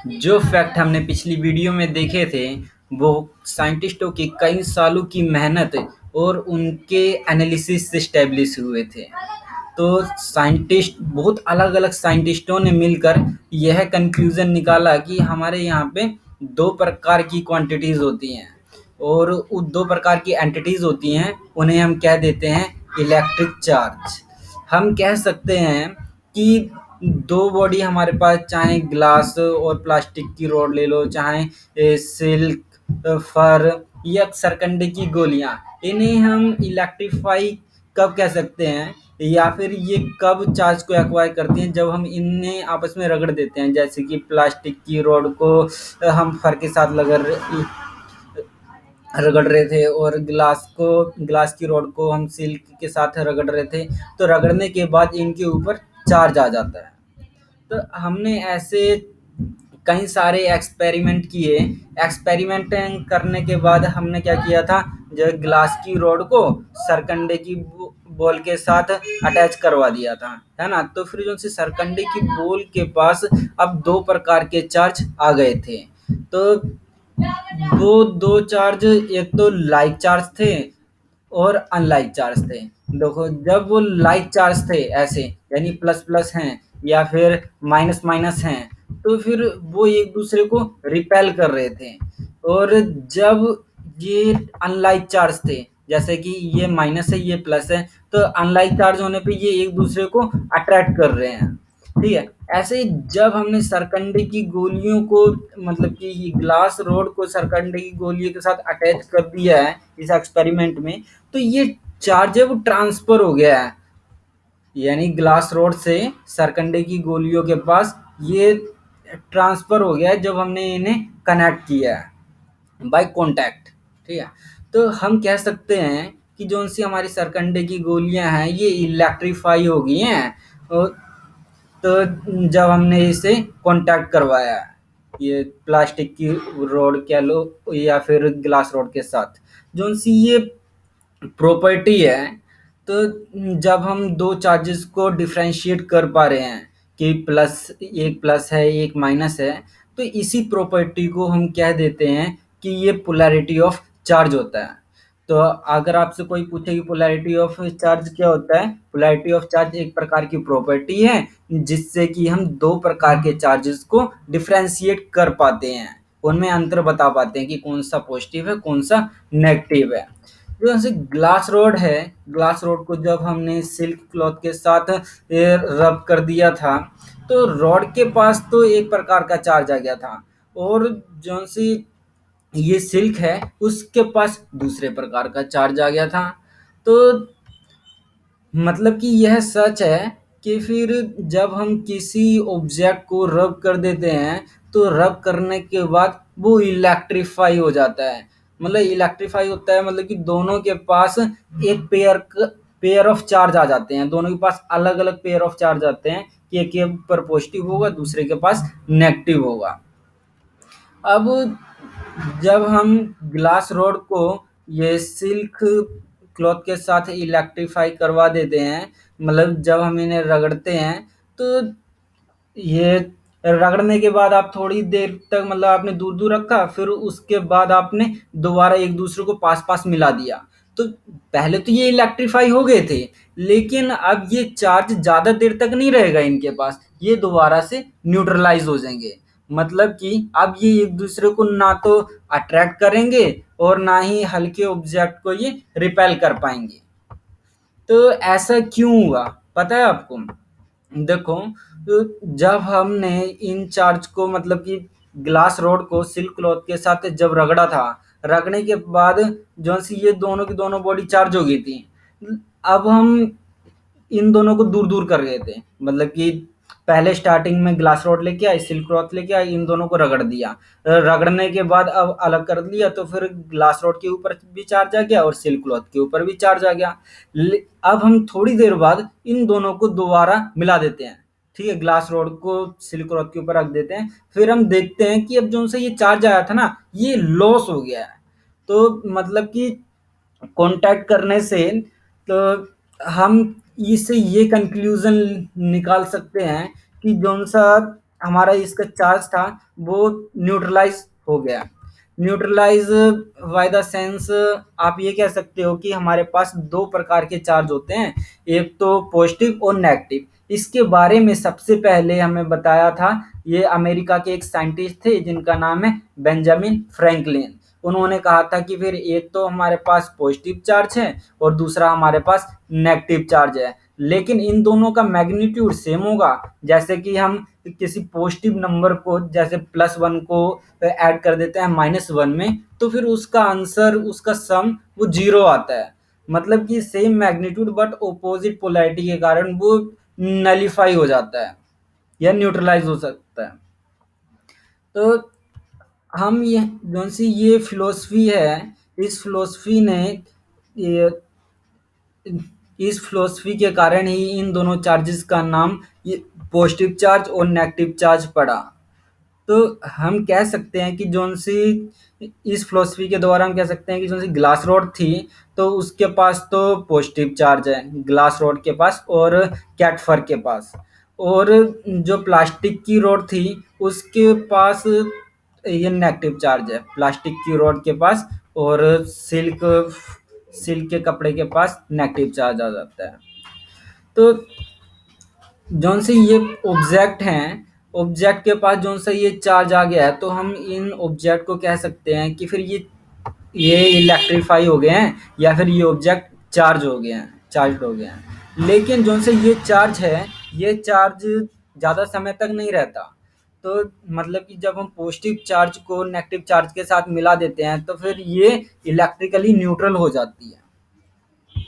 जो फैक्ट हमने पिछली वीडियो में देखे थे, वो साइंटिस्टों की कई सालों की मेहनत और उनके एनालिसिस से स्टैब्लिश हुए थे। तो साइंटिस्ट बहुत अलग-अलग साइंटिस्टों ने मिलकर यह कंक्लूजन निकाला कि हमारे यहाँ पे 2 प्रकार की क्वांटिटीज़ होती हैं और वो 2 प्रकार की एंटिटीज़ होती हैं, उन्हें हम कह देते हैं इलेक्ट्रिक चार्ज। हम कह सकते हैं कि 2 बॉडी हमारे पास, चाहे ग्लास और प्लास्टिक की रॉड ले लो, चाहे सिल्क, फर या सरकंडे की गोलियाँ, इन्हें हम इलेक्ट्रीफाई कब कह सकते हैं या फिर ये कब चार्ज को एक्वायर करती हैं, जब हम इन्हें आपस में रगड़ देते हैं। जैसे कि प्लास्टिक की रॉड को हम फर के साथ रगड़ रहे थे और ग्लास की रॉड को हम सिल्क के साथ रगड़ रहे थे, तो रगड़ने के बाद इनके ऊपर चार्ज आ जाता है। तो हमने ऐसे कई सारे एक्सपेरिमेंट किए। एक्सपेरिमेंट करने के बाद हमने क्या किया था, जो ग्लास की रॉड को सरकंडे की बॉल के साथ अटैच करवा दिया था, है ना। तो फिर जो सी सरकंडे की बॉल के पास अब 2 प्रकार के चार्ज आ गए थे। तो वो 2 चार्ज, एक तो लाइक चार्ज थे और अनलाइक चार्ज थे। देखो, जब वो लाइक चार्ज थे ऐसे, यानी प्लस प्लस हैं या फिर माइनस माइनस हैं, तो फिर वो एक दूसरे को रिपेल कर रहे थे। और जब ये अनलाइक चार्ज थे, जैसे कि ये माइनस है ये प्लस है, तो अनलाइक चार्ज होने पे ये एक दूसरे को अट्रैक्ट कर रहे हैं, ठीक है। ऐसे ही जब हमने सरकंडे की गोलियों को, मतलब कि ये ग्लास रोड को सरकंडे की गोलियों के साथ अटैच कर दिया है इस एक्सपेरिमेंट में, तो ये चार्ज है वो ट्रांसफर हो गया है, यानी ग्लास रोड से सरकंडे की गोलियों के पास ये ट्रांसफर हो गया है जब हमने इन्हें कनेक्ट किया है बाय कांटेक्ट, ठीक है। तो हम कह सकते हैं कि जो सी हमारी सरकंडे की गोलियां हैं ये इलेक्ट्रीफाई हो गई हैं। और तो जब हमने इसे कांटेक्ट करवाया, ये प्लास्टिक की रॉड कह लो या फिर ग्लास रॉड के साथ, जो सी ये प्रॉपर्टी है, तो जब हम 2 चार्जेस को डिफरेंशिएट कर पा रहे हैं कि एक प्लस है एक माइनस है, तो इसी प्रॉपर्टी को हम कह देते हैं कि ये पोलैरिटी ऑफ चार्ज होता है। तो अगर आपसे कोई पूछे कि पोलैरिटी ऑफ चार्ज क्या होता है, पोलैरिटी ऑफ चार्ज एक प्रकार की प्रॉपर्टी है जिससे कि हम 2 प्रकार के चार्जेस को डिफरेंशिएट कर पाते हैं, उनमें अंतर बता पाते हैं कि कौन सा पॉजिटिव है कौन सा नेगेटिव है। जो ऐसे ग्लास रॉड है, ग्लास रॉड को जब हमने सिल्क क्लॉथ के साथ रब कर दिया था, तो रॉड के पास तो एक प्रकार का चार्ज आ गया था और जो सी ये सिल्क है उसके पास दूसरे प्रकार का चार्ज आ गया था। तो मतलब कि यह सच है कि फिर जब हम किसी ऑब्जेक्ट को रब कर देते हैं, तो रब करने के बाद वो इलेक्ट्रीफाई हो जाता है। मतलब इलेक्ट्रीफाई होता है, मतलब कि दोनों के पास एक पेयर ऑफ चार्ज आ जाते हैं, दोनों के पास अलग अलग पेयर ऑफ चार्ज आते हैं कि एक के ऊपर पॉजिटिव होगा दूसरे के पास नेगेटिव होगा। अब जब हम ग्लास रॉड को ये सिल्क क्लॉथ के साथ इलेक्ट्रीफाई करवा देते हैं, मतलब जब हम इन्हें रगड़ते हैं, तो ये रगड़ने के बाद आप थोड़ी देर तक, मतलब आपने दूर दूर रखा, फिर उसके बाद आपने दोबारा एक दूसरे को पास पास मिला दिया, तो पहले तो ये इलेक्ट्रीफाई हो गए थे, लेकिन अब ये चार्ज ज्यादा देर तक नहीं रहेगा इनके पास, ये दोबारा से न्यूट्रलाइज हो जाएंगे। मतलब कि अब ये एक दूसरे को ना तो अट्रैक्ट करेंगे और ना ही हल्के ऑब्जेक्ट को ये रिपेल कर पाएंगे। तो ऐसा क्यों हुआ पता है आपको? देखो, तो जब हमने इन चार्ज को, मतलब कि ग्लास रॉड को सिल्क क्लॉथ के साथ जब रगड़ा था, रगड़ने के बाद जो सी ये दोनों की दोनों बॉडी चार्ज हो गई थी। अब हम इन दोनों को दूर दूर कर गए थे, मतलब कि पहले स्टार्टिंग में ग्लास रॉड लेके आए, सिल्क क्लॉथ लेके आए, इन दोनों को रगड़ दिया, रगड़ने के बाद अब अलग कर दिया, तो फिर ग्लास रॉड के ऊपर भी चार्ज आ गया और सिल्क क्लॉथ के ऊपर भी चार्ज आ गया। अब हम थोड़ी देर बाद इन दोनों को दोबारा मिला देते हैं, ठीक है, ग्लास रॉड को सिल्क क्लॉथ के ऊपर रख देते हैं, फिर हम देखते हैं कि अब जो से ये चार्ज आया था ना, ये लॉस हो गया है। तो मतलब कि कांटेक्ट करने से, तो हम इससे ये कंक्लूजन निकाल सकते हैं कि जौन सा हमारा इसका चार्ज था वो न्यूट्रलाइज हो गया। न्यूट्रलाइज बाय द सेंस आप ये कह सकते हो कि हमारे पास दो प्रकार के चार्ज होते हैं, एक तो पॉजिटिव और नेगेटिव। इसके बारे में सबसे पहले हमें बताया था ये अमेरिका के एक साइंटिस्ट थे जिनका नाम है बेंजामिन फ्रैंकलिन। उन्होंने कहा था कि फिर एक तो हमारे पास पॉजिटिव चार्ज है और दूसरा हमारे पास नेगेटिव चार्ज है, लेकिन इन दोनों का मैग्नीट्यूड सेम होगा। जैसे कि हम किसी पॉजिटिव नंबर को जैसे +1 को ऐड कर देते हैं -1 में, तो फिर उसका आंसर उसका सम वो 0 आता है। मतलब कि same magnitude but opposite polarity के कारण वो नलीफाई हो जाता है या न्यूट्रलाइज हो सकता है। तो हम ये जौन सी ये फिलोसफी है, इस फिलोसफी ने ये इस फिलोसफी के कारण ही इन दोनों चार्जेस का नाम ये पॉजिटिव चार्ज और नेगेटिव चार्ज पड़ा। तो हम कह सकते हैं कि जौन सी इस फिलोसफी के द्वारा हम कह सकते हैं कि जौन सी ग्लास रॉड थी तो उसके पास तो पॉजिटिव चार्ज है ग्लास रॉड के पास और कैटफर के पास, और जो प्लास्टिक की रॉड थी उसके पास ये नेगेटिव चार्ज है प्लास्टिक की रॉड के पास, और सिल्क सिल्क के कपड़े के पास नेगेटिव चार्ज आ जाता है। तो जौन से ये ऑब्जेक्ट हैं, ऑब्जेक्ट के पास जौन सा ये चार्ज आ गया है तो हम इन ऑब्जेक्ट को कह सकते हैं कि फिर ये इलेक्ट्रीफाई हो गए हैं या फिर ये ऑब्जेक्ट चार्ज हो गए हैं। लेकिन जौन से ये चार्ज है ये चार्ज ज़्यादा समय तक नहीं रहता। तो मतलब कि जब हम पॉजिटिव चार्ज को नेगेटिव चार्ज के साथ मिला देते हैं तो फिर ये इलेक्ट्रिकली न्यूट्रल हो जाती है।